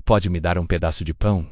Pode me dar um pedaço de pão?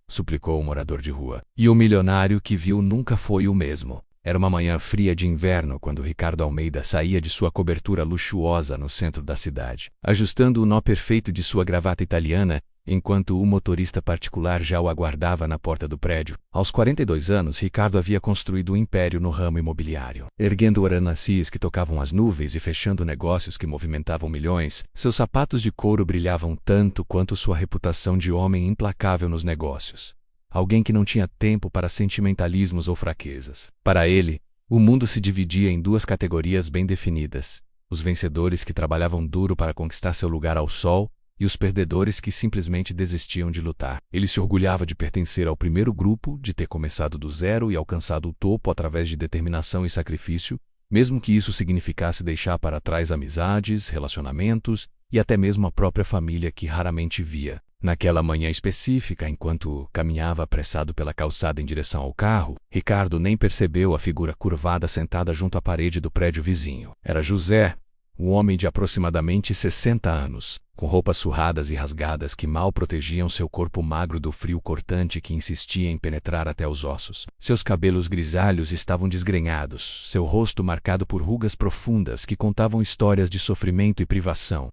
Suplicou o morador de rua. E o milionário que viu nunca foi o mesmo. Era uma manhã fria de inverno quando Ricardo Almeida saía de sua cobertura luxuosa no centro da cidade, ajustando o nó perfeito de sua gravata italiana, enquanto o motorista particular já o aguardava na porta do prédio. Aos 42 anos, Ricardo havia construído um império no ramo imobiliário. Erguendo oranacis que tocavam as nuvens e fechando negócios que movimentavam milhões, seus sapatos de couro brilhavam tanto quanto sua reputação de homem implacável nos negócios. Alguém que não tinha tempo para sentimentalismos ou fraquezas. Para ele, o mundo se dividia em duas categorias bem definidas: os vencedores que trabalhavam duro para conquistar seu lugar ao sol e os perdedores que simplesmente desistiam de lutar. Ele se orgulhava de pertencer ao primeiro grupo, de ter começado do zero e alcançado o topo através de determinação e sacrifício, mesmo que isso significasse deixar para trás amizades, relacionamentos e até mesmo a própria família que raramente via. Naquela manhã específica, enquanto caminhava apressado pela calçada em direção ao carro, Ricardo nem percebeu a figura curvada sentada junto à parede do prédio vizinho. Era José, um homem de aproximadamente 60 anos, com roupas surradas e rasgadas que mal protegiam seu corpo magro do frio cortante que insistia em penetrar até os ossos. Seus cabelos grisalhos estavam desgrenhados, seu rosto marcado por rugas profundas que contavam histórias de sofrimento e privação.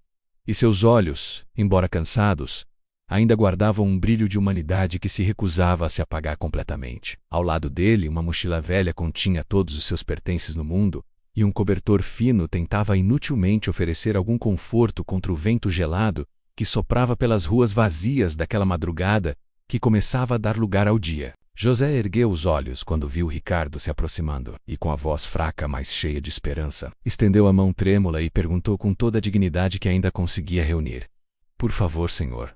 E seus olhos, embora cansados, ainda guardavam um brilho de humanidade que se recusava a se apagar completamente. Ao lado dele, uma mochila velha continha todos os seus pertences no mundo, e um cobertor fino tentava inutilmente oferecer algum conforto contra o vento gelado que soprava pelas ruas vazias daquela madrugada que começava a dar lugar ao dia. José ergueu os olhos quando viu Ricardo se aproximando, e com a voz fraca, mas cheia de esperança, estendeu a mão trêmula e perguntou com toda a dignidade que ainda conseguia reunir: "Por favor, senhor,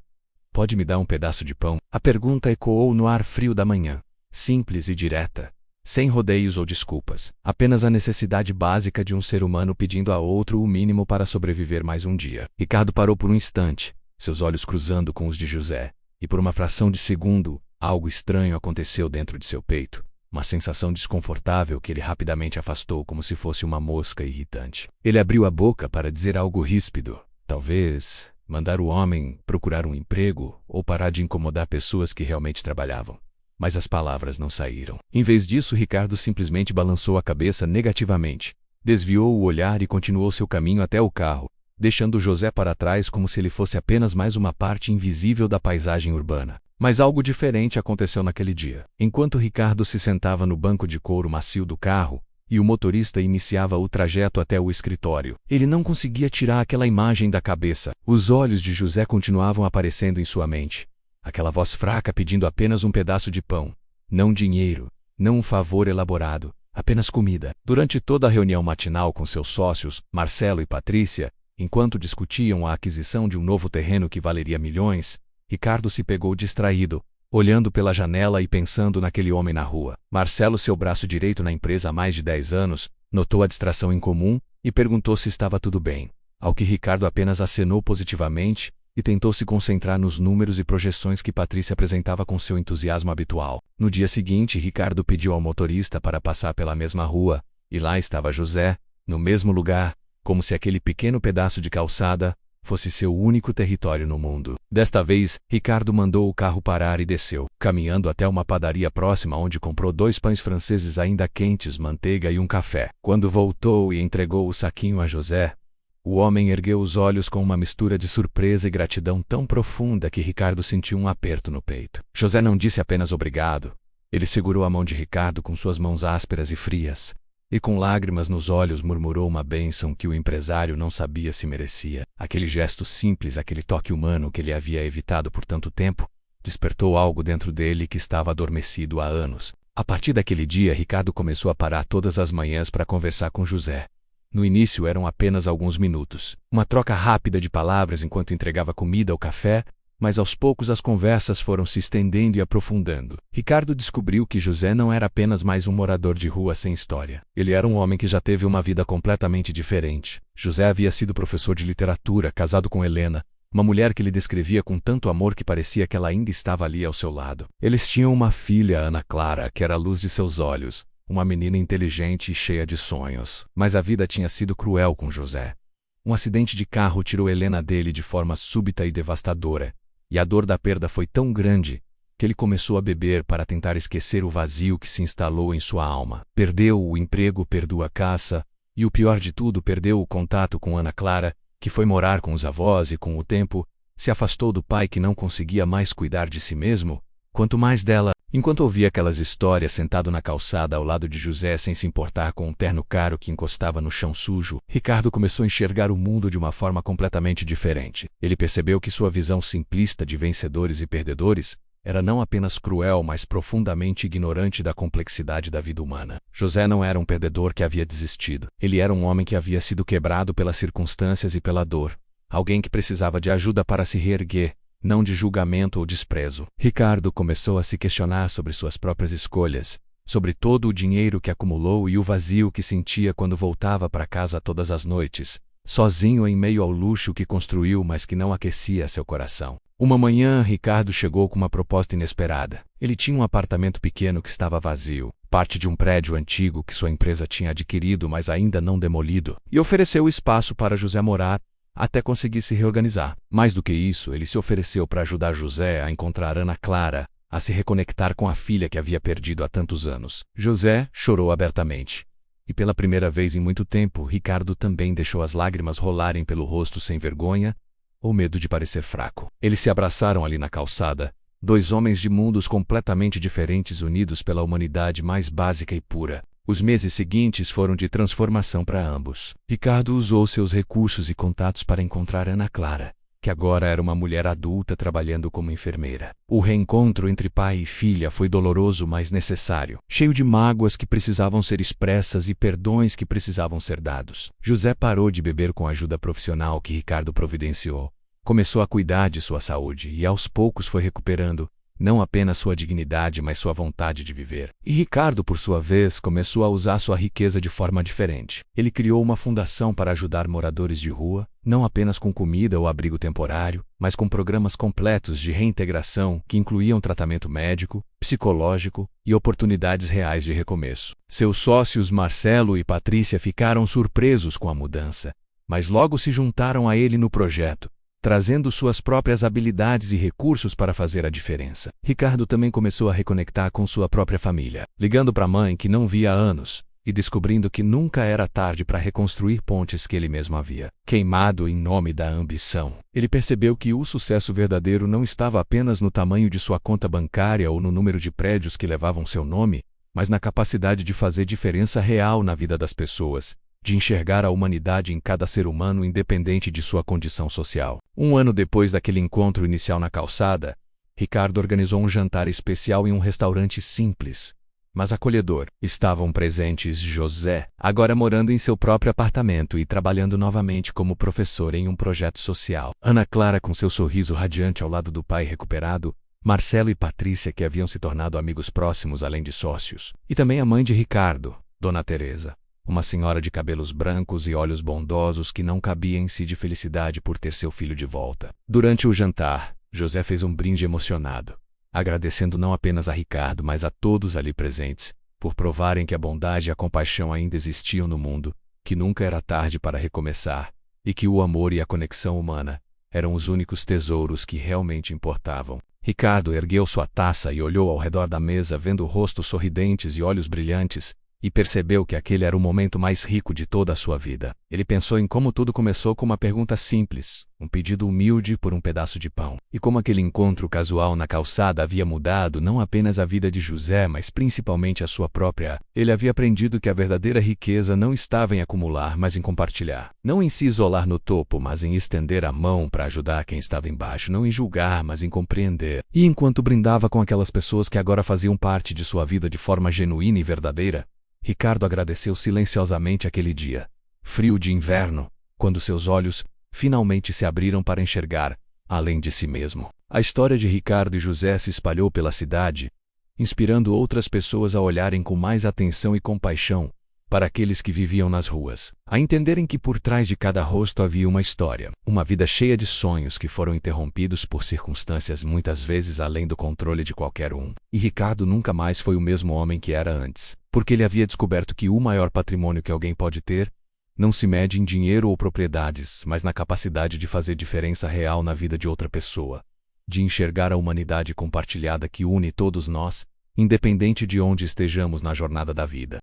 pode me dar um pedaço de pão?" A pergunta ecoou no ar frio da manhã, simples e direta, sem rodeios ou desculpas, apenas a necessidade básica de um ser humano pedindo a outro o mínimo para sobreviver mais um dia. Ricardo parou por um instante, seus olhos cruzando com os de José, e por uma fração de segundo, algo estranho aconteceu dentro de seu peito, uma sensação desconfortável que ele rapidamente afastou como se fosse uma mosca irritante. Ele abriu a boca para dizer algo ríspido, talvez mandar o homem procurar um emprego ou parar de incomodar pessoas que realmente trabalhavam. Mas as palavras não saíram. Em vez disso, Ricardo simplesmente balançou a cabeça negativamente, desviou o olhar e continuou seu caminho até o carro, deixando José para trás como se ele fosse apenas mais uma parte invisível da paisagem urbana. Mas algo diferente aconteceu naquele dia. Enquanto Ricardo se sentava no banco de couro macio do carro, e o motorista iniciava o trajeto até o escritório, ele não conseguia tirar aquela imagem da cabeça. Os olhos de José continuavam aparecendo em sua mente. Aquela voz fraca pedindo apenas um pedaço de pão. Não dinheiro, não um favor elaborado, apenas comida. Durante toda a reunião matinal com seus sócios, Marcelo e Patrícia, enquanto discutiam a aquisição de um novo terreno que valeria milhões, Ricardo se pegou distraído, olhando pela janela e pensando naquele homem na rua. Marcelo, seu braço direito na empresa há mais de 10 anos, notou a distração incomum e perguntou se estava tudo bem, ao que Ricardo apenas acenou positivamente e tentou se concentrar nos números e projeções que Patrícia apresentava com seu entusiasmo habitual. No dia seguinte, Ricardo pediu ao motorista para passar pela mesma rua, e lá estava José, no mesmo lugar, como se aquele pequeno pedaço de calçada fosse seu único território no mundo. Desta vez, Ricardo mandou o carro parar e desceu, caminhando até uma padaria próxima onde comprou 2 pães franceses ainda quentes, manteiga e um café. Quando voltou e entregou o saquinho a José, o homem ergueu os olhos com uma mistura de surpresa e gratidão tão profunda que Ricardo sentiu um aperto no peito. José não disse apenas obrigado. Ele segurou a mão de Ricardo com suas mãos ásperas e frias, e com lágrimas nos olhos murmurou uma bênção que o empresário não sabia se merecia. Aquele gesto simples, aquele toque humano que ele havia evitado por tanto tempo, despertou algo dentro dele que estava adormecido há anos. A partir daquele dia, Ricardo começou a parar todas as manhãs para conversar com José. No início eram apenas alguns minutos, uma troca rápida de palavras enquanto entregava comida ou café, mas aos poucos as conversas foram se estendendo e aprofundando. Ricardo descobriu que José não era apenas mais um morador de rua sem história. Ele era um homem que já teve uma vida completamente diferente. José havia sido professor de literatura, casado com Helena, uma mulher que ele descrevia com tanto amor que parecia que ela ainda estava ali ao seu lado. Eles tinham uma filha, Ana Clara, que era a luz de seus olhos, uma menina inteligente e cheia de sonhos. Mas a vida tinha sido cruel com José. Um acidente de carro tirou Helena dele de forma súbita e devastadora, e a dor da perda foi tão grande que ele começou a beber para tentar esquecer o vazio que se instalou em sua alma. Perdeu o emprego, perdeu a caça, e o pior de tudo, perdeu o contato com Ana Clara, que foi morar com os avós e, com o tempo, se afastou do pai que não conseguia mais cuidar de si mesmo, quanto mais dela. Enquanto ouvia aquelas histórias sentado na calçada ao lado de José sem se importar com um terno caro que encostava no chão sujo, Ricardo começou a enxergar o mundo de uma forma completamente diferente. Ele percebeu que sua visão simplista de vencedores e perdedores era não apenas cruel, mas profundamente ignorante da complexidade da vida humana. José não era um perdedor que havia desistido. Ele era um homem que havia sido quebrado pelas circunstâncias e pela dor. Alguém que precisava de ajuda para se reerguer, não de julgamento ou desprezo. Ricardo começou a se questionar sobre suas próprias escolhas, sobre todo o dinheiro que acumulou e o vazio que sentia quando voltava para casa todas as noites, sozinho em meio ao luxo que construiu, mas que não aquecia seu coração. Uma manhã, Ricardo chegou com uma proposta inesperada. Ele tinha um apartamento pequeno que estava vazio, parte de um prédio antigo que sua empresa tinha adquirido, mas ainda não demolido, e ofereceu espaço para José morar até conseguir se reorganizar. Mais do que isso, ele se ofereceu para ajudar José a encontrar Ana Clara, a se reconectar com a filha que havia perdido há tantos anos. José chorou abertamente. E pela primeira vez em muito tempo, Ricardo também deixou as lágrimas rolarem pelo rosto sem vergonha ou medo de parecer fraco. Eles se abraçaram ali na calçada, dois homens de mundos completamente diferentes unidos pela humanidade mais básica e pura. Os meses seguintes foram de transformação para ambos. Ricardo usou seus recursos e contatos para encontrar Ana Clara, que agora era uma mulher adulta trabalhando como enfermeira. O reencontro entre pai e filha foi doloroso, mas necessário, cheio de mágoas que precisavam ser expressas e perdões que precisavam ser dados. José parou de beber com a ajuda profissional que Ricardo providenciou. Começou a cuidar de sua saúde e aos poucos foi recuperando não apenas sua dignidade, mas sua vontade de viver. E Ricardo, por sua vez, começou a usar sua riqueza de forma diferente. Ele criou uma fundação para ajudar moradores de rua, não apenas com comida ou abrigo temporário, mas com programas completos de reintegração que incluíam tratamento médico, psicológico e oportunidades reais de recomeço. Seus sócios Marcelo e Patrícia ficaram surpresos com a mudança, mas logo se juntaram a ele no projeto, trazendo suas próprias habilidades e recursos para fazer a diferença. Ricardo também começou a reconectar com sua própria família, ligando para a mãe que não via há anos e descobrindo que nunca era tarde para reconstruir pontes que ele mesmo havia queimado em nome da ambição. Ele percebeu que o sucesso verdadeiro não estava apenas no tamanho de sua conta bancária ou no número de prédios que levavam seu nome, mas na capacidade de fazer diferença real na vida das pessoas, de enxergar a humanidade em cada ser humano independente de sua condição social. Um ano depois daquele encontro inicial na calçada, Ricardo organizou um jantar especial em um restaurante simples, mas acolhedor. Estavam presentes José, agora morando em seu próprio apartamento e trabalhando novamente como professor em um projeto social. Ana Clara com seu sorriso radiante ao lado do pai recuperado, Marcelo e Patrícia que haviam se tornado amigos próximos além de sócios, e também a mãe de Ricardo, Dona Teresa, uma senhora de cabelos brancos e olhos bondosos que não cabia em si de felicidade por ter seu filho de volta. Durante o jantar, José fez um brinde emocionado, agradecendo não apenas a Ricardo, mas a todos ali presentes, por provarem que a bondade e a compaixão ainda existiam no mundo, que nunca era tarde para recomeçar, e que o amor e a conexão humana eram os únicos tesouros que realmente importavam. Ricardo ergueu sua taça e olhou ao redor da mesa, vendo rostos sorridentes e olhos brilhantes, e percebeu que aquele era o momento mais rico de toda a sua vida. Ele pensou em como tudo começou com uma pergunta simples, um pedido humilde por um pedaço de pão. E como aquele encontro casual na calçada havia mudado não apenas a vida de José, mas principalmente a sua própria. Ele havia aprendido que a verdadeira riqueza não estava em acumular, mas em compartilhar. Não em se isolar no topo, mas em estender a mão para ajudar quem estava embaixo. Não em julgar, mas em compreender. E enquanto brindava com aquelas pessoas que agora faziam parte de sua vida de forma genuína e verdadeira, Ricardo agradeceu silenciosamente aquele dia, frio de inverno, quando seus olhos finalmente se abriram para enxergar, além de si mesmo. A história de Ricardo e José se espalhou pela cidade, inspirando outras pessoas a olharem com mais atenção e compaixão para aqueles que viviam nas ruas, a entenderem que por trás de cada rosto havia uma história, uma vida cheia de sonhos que foram interrompidos por circunstâncias muitas vezes além do controle de qualquer um. E Ricardo nunca mais foi o mesmo homem que era antes, porque ele havia descoberto que o maior patrimônio que alguém pode ter não se mede em dinheiro ou propriedades, mas na capacidade de fazer diferença real na vida de outra pessoa, de enxergar a humanidade compartilhada que une todos nós, independente de onde estejamos na jornada da vida.